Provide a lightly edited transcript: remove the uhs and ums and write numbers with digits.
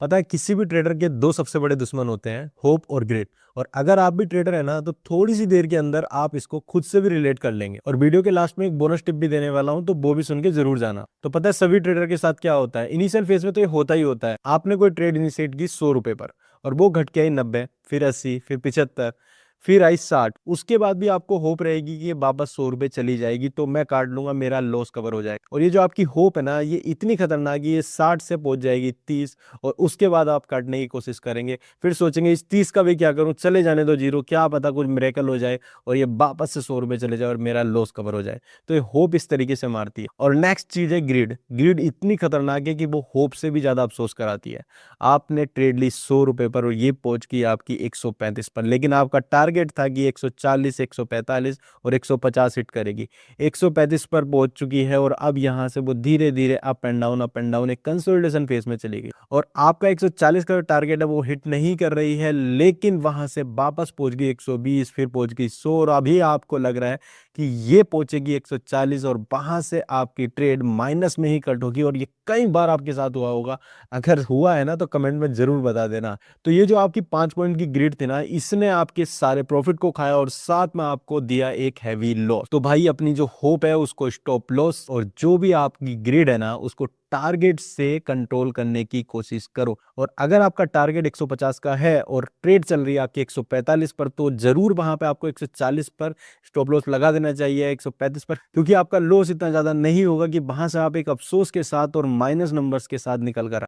पता है किसी भी ट्रेडर के दो सबसे बड़े दुश्मन होते हैं, होप और ग्रिड। और अगर आप भी ट्रेडर है ना, तो थोड़ी सी देर के अंदर आप इसको खुद से भी रिलेट कर लेंगे। और वीडियो के लास्ट में एक बोनस टिप भी देने वाला हूं, तो वो भी सुन के जरूर जाना। तो पता है सभी ट्रेडर के साथ क्या होता है, इनिशियल फेज में तो ये होता ही होता है। आपने कोई ट्रेड इनिशिएट की 100 रुपए पर, और वो घट के आई 90, फिर 80, फिर 75, फिर आई 60। उसके बाद भी आपको होप रहेगी कि ये वापस 100 रुपए चली जाएगी, तो मैं काट लूंगा, मेरा लॉस कवर हो जाएगा। और ये जो आपकी होप है ना, ये इतनी खतरनाक है, ये 60 से पहुंच जाएगी 30, और उसके बाद आप काटने की कोशिश करेंगे। फिर सोचेंगे इस 30 का भी क्या करूं, चले जाने दो जीरो, क्या पता कुछ मिरेकल हो जाए और ये वापस से 100 रुपए चले जाए और मेरा लॉस कवर हो जाए। तो ये होप इस तरीके से मारती है। और नेक्स्ट चीज है ग्रिड। ग्रिड इतनी खतरनाक है कि वो होप से भी ज्यादा अफसोस कराती है। आपने ट्रेड ली 100 रुपए पर और ये पहुंच गई आपकी 135 पर, लेकिन आपका टारगेट था कि 140, 145 और 150 हिट करेगी। 135 पर पहुंच चुकी है और अब यहां से वो धीरे धीरे अप एंड डाउन एक कंसोलिडेशन फेज में चली गई। और आपका 140 का टारगेट है वो हिट नहीं कर रही है, लेकिन वहां से वापस पहुंच गई 120, फिर पहुंच गई 100, और अभी आपको लग रहा है कि ये पहुंचेगी 140 और वहां से आपकी ट्रेड माइनस में ही कट होगी। और ये कई बार आपके साथ हुआ होगा। अगर हुआ है ना, तो कमेंट में जरूर बता देना। तो ये जो आपकी 5 पॉइंट की ग्रिड थी ना, इसने आपके सारे प्रॉफिट को खाया और साथ में आपको दिया एक हैवी लॉस। तो भाई अपनी जो होप है उसको स्टॉप लॉस, और जो भी आपकी ग्रिड है ना, उसको टारगेट से कंट्रोल करने की कोशिश करो। और अगर आपका टारगेट 150 का है और ट्रेड चल रही है आपकी 145 पर, तो जरूर वहां पे आपको 140 पर स्टॉप लॉस लगा देना चाहिए, 135 पर, क्योंकि आपका लॉस इतना ज्यादा नहीं होगा कि वहां से आप एक अफसोस के साथ और माइनस नंबर्स के साथ निकल कर